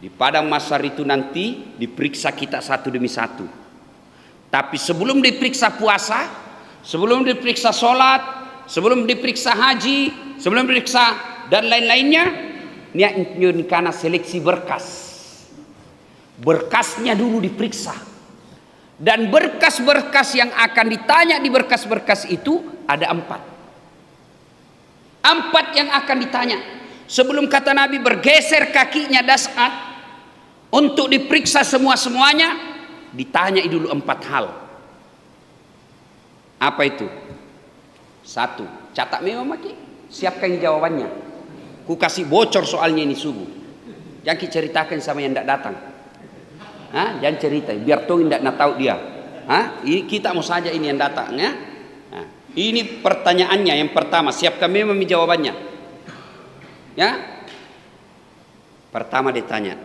Di padang mahsyar itu nanti diperiksa kita satu demi satu. Tapi sebelum diperiksa puasa, sebelum diperiksa sholat, sebelum diperiksa haji, sebelum diperiksa dan lain-lainnya, ini karena seleksi berkas. Berkasnya dulu diperiksa. Dan berkas-berkas yang akan ditanya di berkas-berkas itu ada 4. 4 yang akan ditanya. Sebelum kata Nabi bergeser kakinya Das'at untuk diperiksa semua-semuanya, ditanya dulu 4 hal. Apa itu? 1, catat memang maki, siapkan jawabannya. Ku kasih bocor soalnya ini subuh. Jangan ceritakan sama yang tidak datang. Jangan cerita, biar tuh tidak nak tahu dia. Ini kita mau saja ini yang datang. Ini pertanyaannya yang pertama, siapkan memang jawabannya. Ya, pertama ditanya,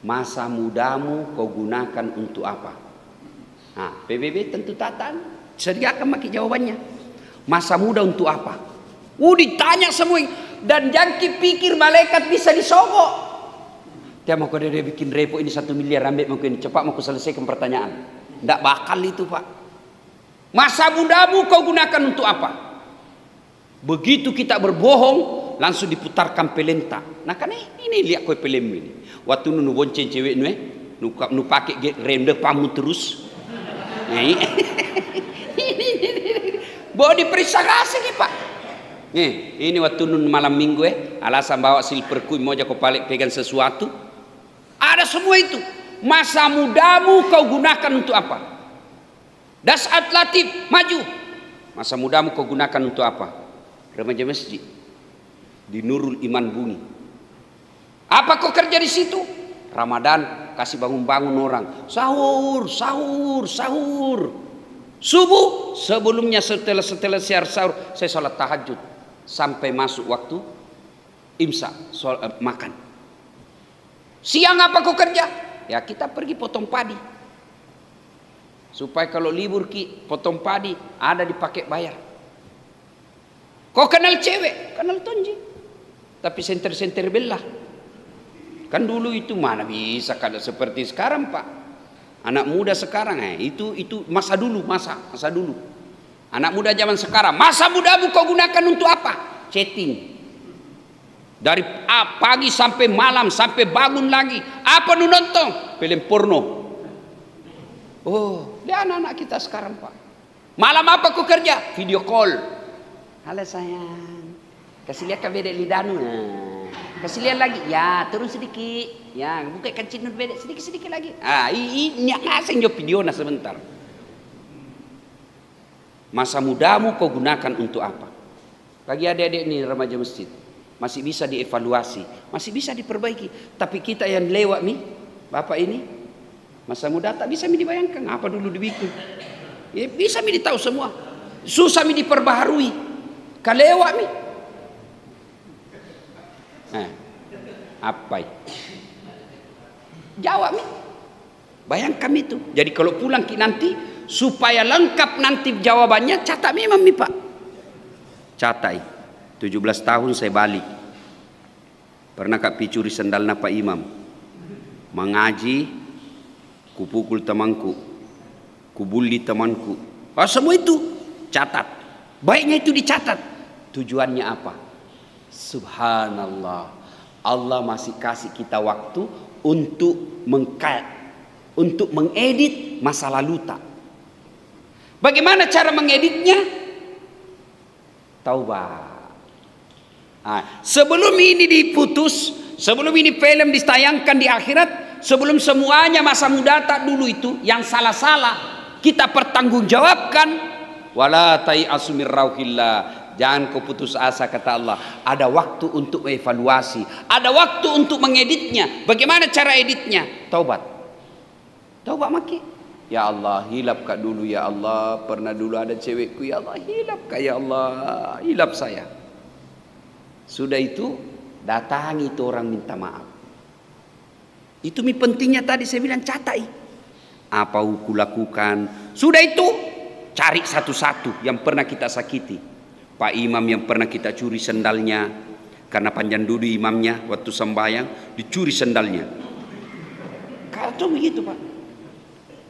masa mudamu kau gunakan untuk apa? PBB tentu tatan, sediakan maki jawabannya. Masa muda untuk apa? Ditanya semua, dan jangan pikir malaikat bisa disogok. Dia mau kau dia bikin repot ini 1 miliar ambil mungkin cepat mau selesaikan pertanyaan. Tidak bakal itu Pak. Masa mudamu kau gunakan untuk apa? Begitu kita berbohong langsung diputarkan pelenta. Nah kan ini lihat kau pelem ini. Waktu nu bonceng cewek nu pakai rem depanmu terus. Bawa diperiksa kasih Pak. Ini waktu nun malam minggu alasan bawa silver coin mau kau balik pegang sesuatu. Ada semua itu. Masa mudamu kau gunakan untuk apa? Das'at Latif maju. Masa mudamu kau gunakan untuk apa? Remaja masjid di Nurul Iman Bumi. Apa kau kerja di situ? Ramadan kasih bangun-bangun orang. Sahur. Subuh sebelumnya setelah siar sahur saya sholat tahajud sampai masuk waktu imsak makan. Siang apa kau kerja? Ya kita pergi potong padi. Supaya kalau libur potong padi ada dipakai bayar. Kau kenal cewek? Kenal tonji. Tapi senter-senter belah. Kan dulu itu mana bisa kada seperti sekarang Pak. Anak muda sekarang itu masa dulu. Anak muda zaman sekarang, masa mudamu kau gunakan untuk apa? Chatting. Dari pagi sampai malam sampai bangun lagi. Apa nu nonton? Film porno. Dia anak-anak kita sekarang Pak. Malam apa kau kerja? Video call. Halo sayang, kasih lihat bedek lidahmu. Kasih lihat lagi. Ya turun sedikit. Ya buka kancing bedek sedikit lagi. Ini ngasih jawab video sebentar. Masa mudamu kau gunakan untuk apa? Bagi adik-adik ini remaja masjid, masih bisa dievaluasi, masih bisa diperbaiki. Tapi kita yang lewat nih, Bapak ini, masa muda tak bisa dibayangkan apa dulu dibikin. Ya, bisa tahu semua. Susah diperbaharui. Kalewat nih. Apa? Jawab nih. Bayangkan itu. Jadi kalau pulang nanti supaya lengkap nanti jawabannya, catat memang nih Pak. Catat. 17 tahun saya balik. Pernah Kak picuri sendalnya Pak Imam. Mengaji, kupukul temanku, kubuli temanku. Semua itu catat. Baiknya itu dicatat. Tujuannya apa? Subhanallah. Allah masih kasih kita waktu untuk mengedit masa lalu tak. Bagaimana cara mengeditnya? Taubat. Sebelum ini diputus, sebelum ini film ditayangkan di akhirat, sebelum semuanya masa muda tak dulu itu yang salah-salah kita pertanggungjawabkan. Wala tai'asu mir rauhillah. Jangan kau putus asa kata Allah. Ada waktu untuk evaluasi, ada waktu untuk mengeditnya. Bagaimana cara editnya? Taubat. Taubat maki. Ya Allah, hilap kak dulu ya Allah. Pernah dulu ada cewekku ya Allah, hilap kak ya Allah, hilap saya. Sudah itu datangi itu orang minta maaf. Itu pentingnya tadi saya bilang catai. Apa aku lakukan? Sudah itu cari satu-satu yang pernah kita sakiti. Pak Imam yang pernah kita curi sendalnya, karena panjang duduk imamnya waktu sembahyang dicuri sendalnya. Kacau begitu Pak.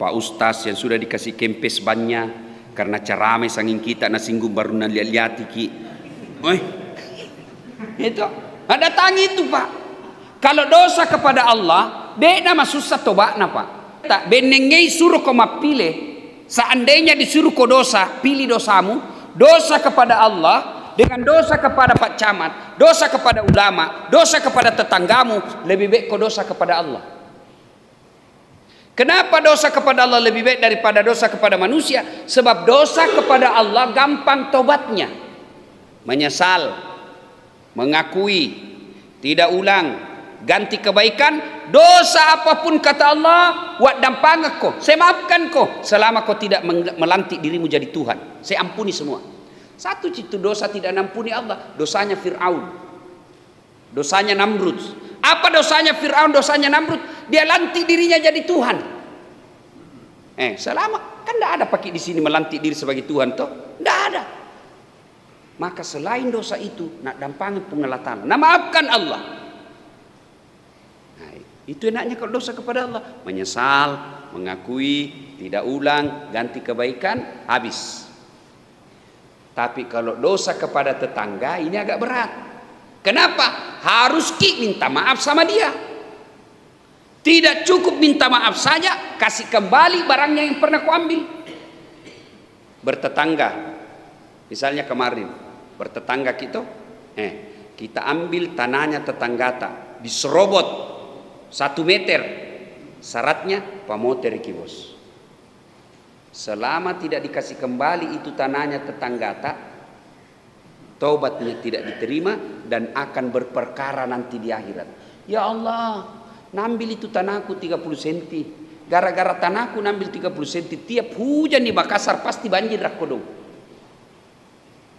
Pak Ustaz yang sudah dikasih kempes bannya karena carame sanging kita nasinggung baru lihat-lihat ki. Itu ada tangi itu Pak. Kalau dosa kepada Allah, beda nama susah tobatna Pak. Tak benengei suruh kau pilih. Seandainya disuruh kau dosa, pilih dosamu, dosa kepada Allah dengan dosa kepada Pak Camat, dosa kepada ulama, dosa kepada tetanggamu, lebih baik kau dosa kepada Allah. Kenapa dosa kepada Allah lebih baik daripada dosa kepada manusia? Sebab dosa kepada Allah gampang tobatnya. Menyesal, mengakui, tidak ulang, ganti kebaikan. Dosa apapun kata Allah, wak dampang kau, saya maafkan kau selama kau tidak melantik dirimu jadi Tuhan. Saya ampuni semua. Satu itu dosa tidak nampuni Allah, dosanya Fir'aun, dosanya Namrud. Apa dosanya Fir'aun, dosanya Namrud? Dia lantik dirinya jadi Tuhan. Selama kan tidak ada pakai di sini melantik diri sebagai Tuhan toh, tidak ada. Maka selain dosa itu, nak dampangin pengelatan, nak maafkan Allah. Nah, itu enaknya kalau dosa kepada Allah, menyesal, mengakui, tidak ulang, ganti kebaikan, habis. Tapi kalau dosa kepada tetangga ini agak berat. Kenapa? Harus minta maaf sama dia. Tidak cukup minta maaf saja, kasih kembali barangnya yang pernah kau ambil. Bertetangga, misalnya kemarin bertetangga kita ambil tanahnya tetangga diserobot 1 meter, syaratnya pamoter iki bos. Selama tidak dikasih kembali itu tanahnya tetangga taubatnya tidak diterima dan akan berperkara nanti di akhirat. Ya Allah, nambil itu tanahku 30 cm. Gara-gara tanahku nambil 30 cm, tiap hujan di Makassar pasti banjir rakodong.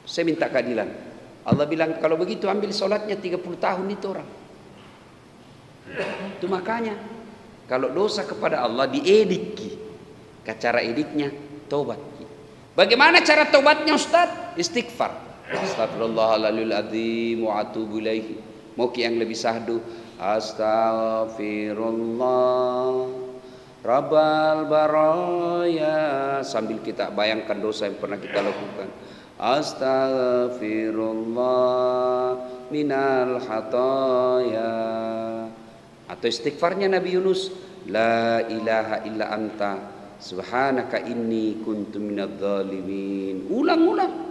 Saya minta keadilan. Allah bilang kalau begitu ambil sholatnya 30 tahun itu orang. Itu makanya kalau dosa kepada Allah diedik. Cara editnya taubat. Bagaimana cara taubatnya Ustaz? Istighfar. Astagfirullahaladzim wa atubu ilaihi. Mau yang lebih sahdu. Astaghfirullah Rabbal baraya, sambil kita bayangkan dosa yang pernah kita lakukan. Astaghfirullah minal hataya. Atau istighfarnya Nabi Yunus, la ilaha illa anta subhanaka inni kuntu minadz zalimin. Ulang-ulang.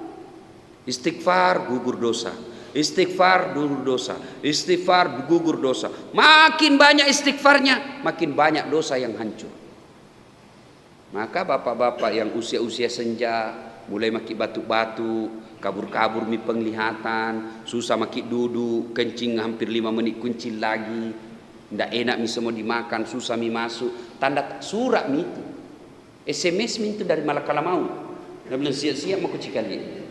Istighfar gugur dosa. Istighfar gugur dosa. Istighfar gugur dosa. Makin banyak istighfarnya, makin banyak dosa yang hancur. Maka bapak-bapak yang usia-usia senja mulai maki batu-batu, kabur-kabur mi penglihatan, susah maki duduk, kencing hampir 5 menit kuncil lagi, ndak enak mi semua dimakan, susah mi masuk, tanda surat mi itu, SMS mi itu dari Malakala Maut. Dia bilang siap-siap mau cikali.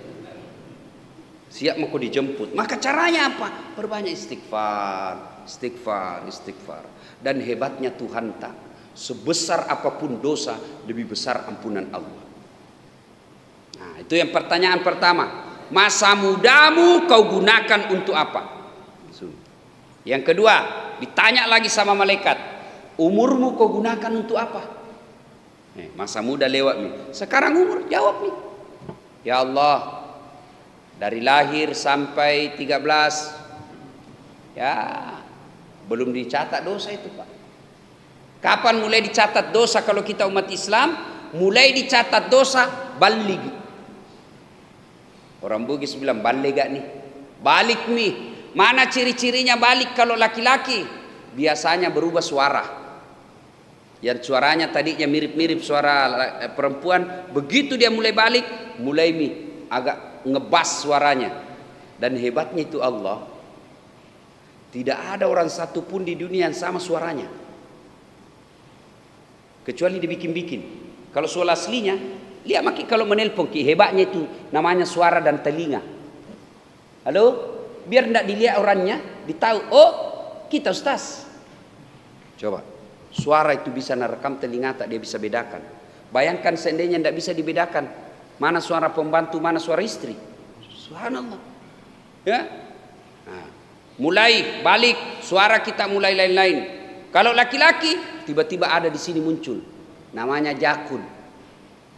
Siap mau dijemput. Maka caranya apa? Perbanyak istighfar, istighfar, istighfar. Dan hebatnya Tuhan tak, sebesar apapun dosa, lebih besar ampunan Allah. Nah, itu yang pertanyaan pertama. Masa mudamu kau gunakan untuk apa? Yang kedua, ditanya lagi sama malaikat, umurmu kau gunakan untuk apa? Masa muda lewat nih. Sekarang umur, jawab nih. Ya Allah, dari lahir sampai 13, ya belum dicatat dosa itu Pak. Kapan mulai dicatat dosa kalau kita umat Islam? Mulai dicatat dosa balik. Orang Bugis bilang balik gak nih? Balik nih. Mana ciri-cirinya balik kalau laki-laki? Biasanya berubah suara. Yang suaranya tadinya mirip-mirip suara perempuan, begitu dia mulai balik, mulai agak ngebas suaranya. Dan hebatnya itu Allah, tidak ada orang satu pun di dunia yang sama suaranya, kecuali dibikin-bikin. Kalau suara aslinya, lihat maki kalau menelpon ki, hebatnya itu namanya suara dan telinga. Halo, biar tidak dilihat orangnya, ditahu, oh kita Ustaz. Coba, suara itu bisa merekam telinga tak, dia bisa bedakan. Bayangkan seandainya tidak bisa dibedakan, mana suara pembantu, mana suara istri. Subhanallah. Ya. Nah, mulai balik, suara kita mulai lain-lain. Kalau laki-laki, tiba-tiba ada di sini muncul, namanya jakun.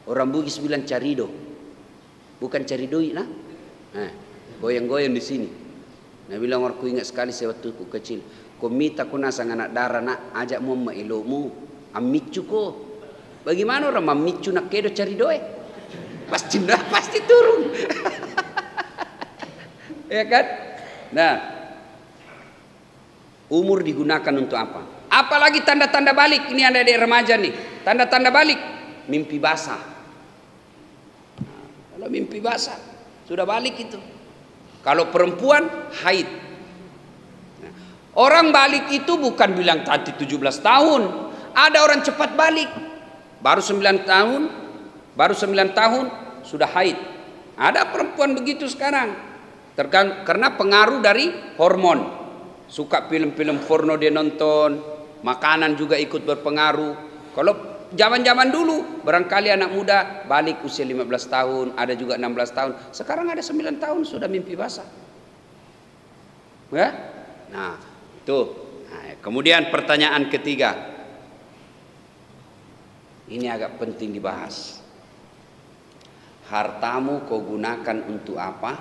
Orang Bugis bilang carido, bukan carido, nah, goyang-goyang di sini. Nah bilang, aku ingat sekali saya waktu ku kecil, komita ku nasang anak darah nak ajak mau mailomu, amicu ko. Bagaimana orang mamicu nak kedo caridoe? Pasti turun. Ya kan? Nah, umur digunakan untuk apa? Apalagi tanda-tanda balik. Ini ada di remaja nih. Tanda-tanda balik, mimpi basah. Kalau mimpi basah, sudah balik itu. Kalau perempuan, haid. Nah, orang balik itu bukan bilang tadi 17 tahun. Ada orang cepat balik. Baru 9 tahun sudah haid. Ada perempuan begitu sekarang. Karena pengaruh dari hormon. Suka film-film porno dia nonton, makanan juga ikut berpengaruh. Kalau zaman-zaman dulu barangkali anak muda balik usia 15 tahun, ada juga 16 tahun. Sekarang ada 9 tahun sudah mimpi basah. Ya? Nah, itu. Nah, kemudian pertanyaan ketiga. Ini agak penting dibahas. Hartamu kau gunakan untuk apa?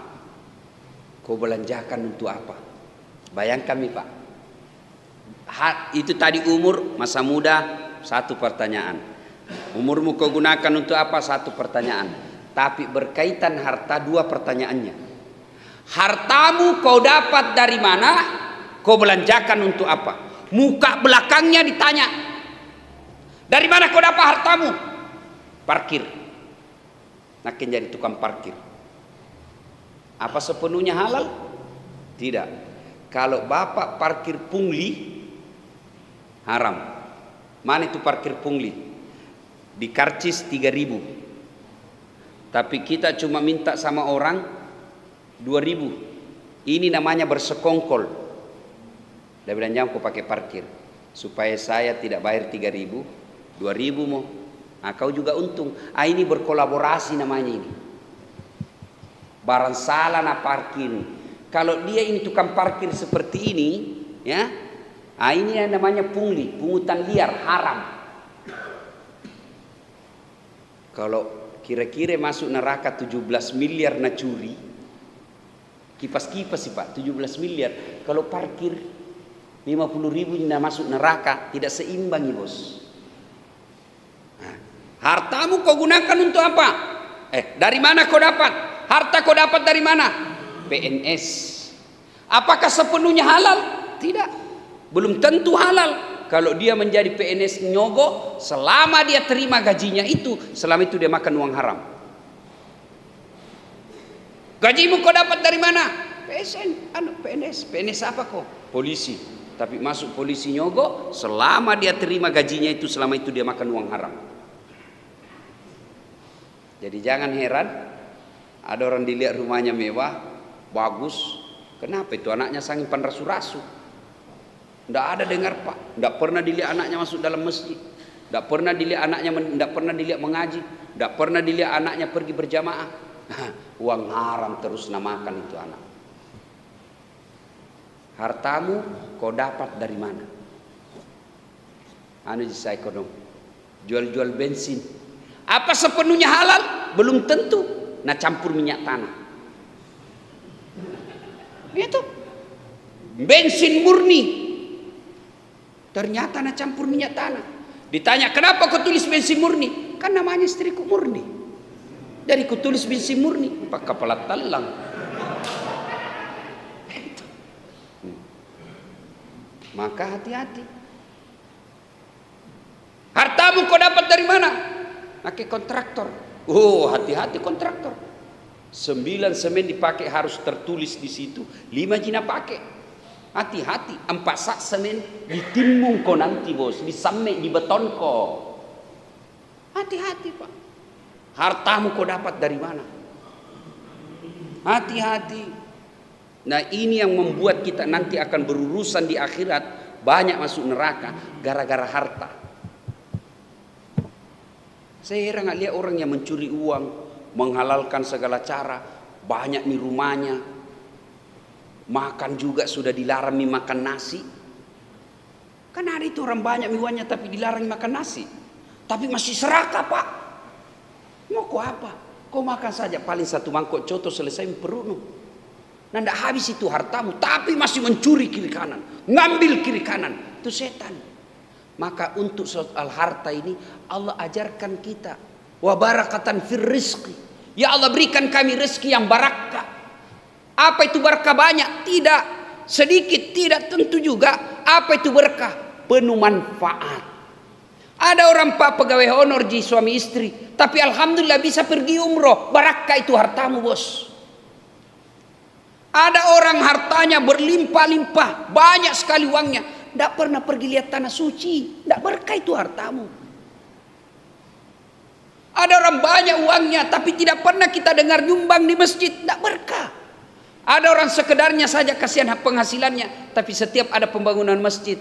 Kau belanjakan untuk apa? Bayangkan nih Pak. Itu tadi umur, masa muda, satu pertanyaan. Umurmu kau gunakan untuk apa? Satu pertanyaan. Tapi berkaitan harta, dua pertanyaannya. Hartamu kau dapat dari mana? Kau belanjakan untuk apa? Muka belakangnya ditanya. Dari mana kau dapat hartamu? Parkir. Makin jadi tukang parkir. Apa sepenuhnya halal? Tidak. Kalau bapak parkir pungli, haram. Mana itu parkir pungli? Di karcis 3.000. Tapi kita cuma minta sama orang 2.000. Ini namanya bersekongkol. Dia bilang jangan kau pakai parkir, supaya saya tidak bayar 3.000, 2.000 mau. Nah, kau juga untung. Ini berkolaborasi namanya ini. Barang salah nak parkir. Kalau dia ini tukang parkir seperti ini, ya, ini yang namanya pungli, pungutan liar, haram. Kalau kira-kira masuk neraka 17 miliar nak curi, kipas-kipas sih Pak, 17 miliar. Kalau parkir 50.000 nak masuk neraka, tidak seimbang ya bos. Nah, hartamu kau gunakan untuk apa? Dari mana kau dapat? Harta kau dapat dari mana? PNS. Apakah sepenuhnya halal? Tidak. Belum tentu halal. Kalau dia menjadi PNS nyogok, selama dia terima gajinya itu, selama itu dia makan uang haram. Gajimu kau dapat dari mana? PNS. PNS apa kau? Polisi. Tapi masuk polisi nyogok, selama dia terima gajinya itu, selama itu dia makan uang haram. Jadi jangan heran, ada orang dilihat rumahnya mewah, bagus. Kenapa itu anaknya saking panrasu-rasu? Tidak ada dengar Pak. Tidak pernah dilihat anaknya masuk dalam masjid. Tidak pernah dilihat anaknya, tidak pernah dilihat mengaji. Tidak pernah dilihat anaknya pergi berjamaah. Uang haram terus namakan itu anak. Hartamu kau dapat dari mana? Saya ekonom. Jual-jual bensin. Apa sepenuhnya halal? Belum tentu. Nah campur minyak tanah. Itu bensin murni. Ternyata nak campur minyak tanah. Ditanya kenapa kau tulis bensin murni? Kan namanya istriku murni. Jadi kau tulis bensin murni. Pak kepala telang. Maka hati-hati. Hartamu kau dapat dari mana? Pakai kontraktor. Oh, hati-hati kontraktor. 9 semen dipakai harus tertulis di situ. 5 jina pakai. Hati-hati. 4 sak semen ditimbung kau nanti bos. Disamek di beton kau. Hati-hati Pak. Hartamu kau dapat dari mana? Hati-hati. Nah ini yang membuat kita nanti akan berurusan di akhirat. Banyak masuk neraka gara-gara harta. Saya heran lihat orang yang mencuri uang, menghalalkan segala cara, banyak nih rumahnya, Makan juga sudah dilarang makan nasi. Kan ada itu orang banyak miwannya tapi dilarang makan nasi. Tapi masih serakah pak. Mau kau apa? Kau makan saja paling satu mangkok coto selesai perut. Nah tidak habis itu hartamu. Tapi masih mencuri kiri kanan. Ngambil kiri kanan. Itu setan. Maka untuk soal harta ini Allah ajarkan kita. Wa barakatan fir rizqi. Ya Allah berikan kami rezeki yang barakah. Apa itu berkah banyak? Tidak. Sedikit tidak tentu juga. Apa itu berkah? Penuh manfaat. Ada orang pak pegawai honor di suami istri, tapi alhamdulillah bisa pergi umroh. Barakah itu hartamu bos. Ada orang hartanya berlimpah-limpah, banyak sekali uangnya, tidak pernah pergi lihat tanah suci. Tidak berkah itu hartamu. Ada orang banyak uangnya, tapi tidak pernah kita dengar nyumbang di masjid. Tidak berkah. Ada orang sekedarnya saja kasihan penghasilannya, tapi setiap ada pembangunan masjid,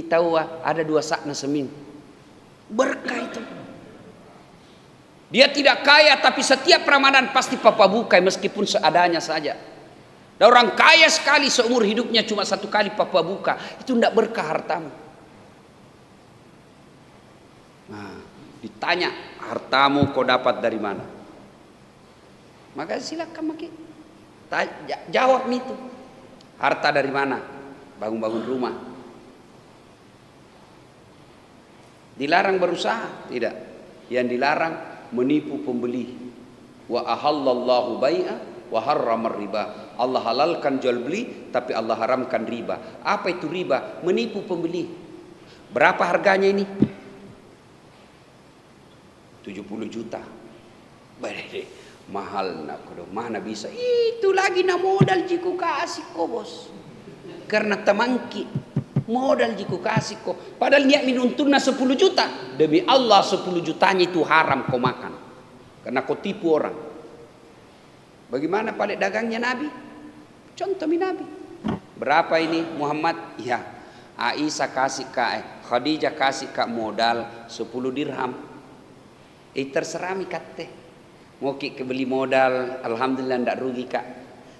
tahu ada 2 sakna seminggu. Berkah itu. Dia tidak kaya, tapi setiap Ramadan pasti papa buka meskipun seadanya saja. Dan orang kaya sekali seumur hidupnya cuma 1 kali papa buka, itu tidak berkah hartamu. Nah, ditanya hartamu kau dapat dari mana? Maka silakan maki. Jawab itu. Harta dari mana? Bangun-bangun rumah. Dilarang berusaha? Tidak. Yang dilarang menipu pembeli. Wa ahallallahu bai'a wa harramar riba. Allah halalkan jual beli tapi Allah haramkan riba. Apa itu riba? Menipu pembeli. Berapa harganya ini? 70 juta. Badai, mahal nak kodo. Mana bisa? Itu lagi na modal jiku kasih ko bos. Karena temangki. Modal jiku kasih kok. Padahal niat minuntunna 10 juta. Demi Allah 10 jutanya itu haram kau makan. Karena kau tipu orang. Bagaimana pada dagangnya Nabi? Contoh Nabi. Berapa ini Muhammad? Ya. Aisyah kasih kak Khadijah kasih kak modal 10 dirham. Terserah mi kate. Mau ki beli modal, alhamdulillah ndak rugi kak.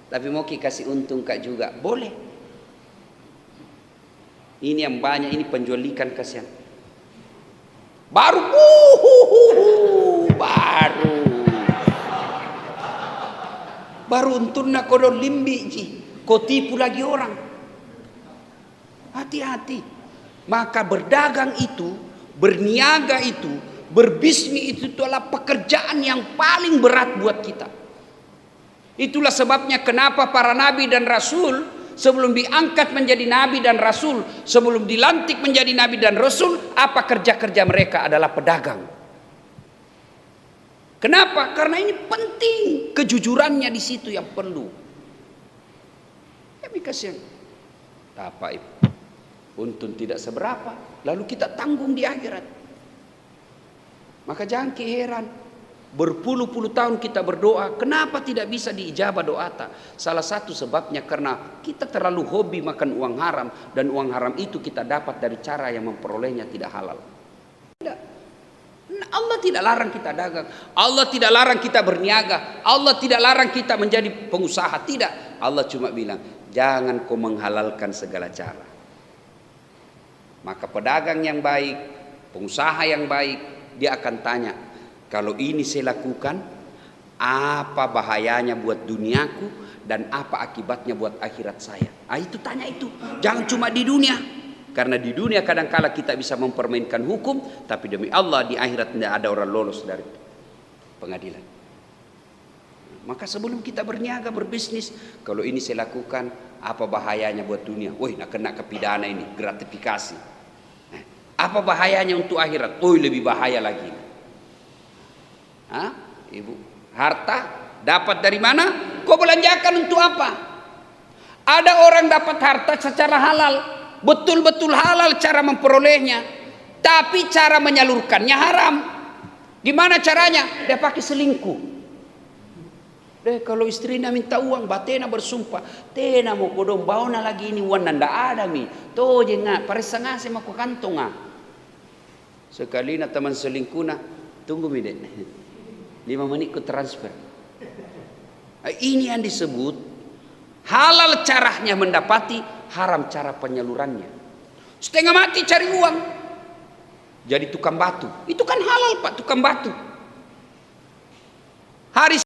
Tapi mau ki kasih untung kak juga. Boleh. Ini yang banyak ini penjual ikan kasihan. Baru untungnya kodo limbi ji. Kau tipu lagi orang. Hati-hati. Maka berdagang itu, berniaga itu, berbisnis itu adalah pekerjaan yang paling berat buat kita. Itulah sebabnya kenapa para nabi dan rasul sebelum diangkat menjadi nabi dan rasul, sebelum dilantik menjadi nabi dan rasul, apa kerja-kerja mereka adalah pedagang. Kenapa? Karena ini penting, kejujurannya di situ yang perlu. Ya kasihan. Apa itu? Untung tidak seberapa, lalu kita tanggung di akhirat. Maka jangan keheran. Berpuluh-puluh tahun kita berdoa, kenapa tidak bisa diijabah doa ta? Salah satu sebabnya karena kita terlalu hobi makan uang haram, dan uang haram itu kita dapat dari cara yang memperolehnya tidak halal. Tidak. Allah tidak larang kita dagang, Allah tidak larang kita berniaga, Allah tidak larang kita menjadi pengusaha, tidak. Allah cuma bilang, jangan kau menghalalkan segala cara. Maka pedagang yang baik, pengusaha yang baik, dia akan tanya, kalau ini saya lakukan, apa bahayanya buat duniaku dan apa akibatnya buat akhirat saya? Itu tanya itu. Jangan cuma di dunia. Karena di dunia kadang-kala kita bisa mempermainkan hukum, tapi demi Allah di akhirat tidak ada orang lolos dari pengadilan. Maka sebelum kita berniaga, berbisnis, kalau ini saya lakukan, apa bahayanya buat dunia? Woi, nak kena kepidana ini, gratifikasi. Apa bahayanya untuk akhirat? Oh, lebih bahaya lagi. Ibu, harta dapat dari mana? Kau belanjakan untuk apa? Ada orang dapat harta secara halal, betul-betul halal cara memperolehnya, tapi cara menyalurkannya haram. Gimana caranya? Dia pakai selingkuh. Kalau istrinya minta uang, batena bersumpah, tena mau kodong bauna lagi ini uang nanda ada mi, toh jenga parisa ngase mau kantonga. Sekali na teman selingkuh tunggu mi dek. 5 menit ku transfer. Ini yang disebut Halal caranya mendapati, haram cara penyalurannya. Setengah mati cari uang, jadi tukang batu. Itu kan halal Pak, tukang batu. Hari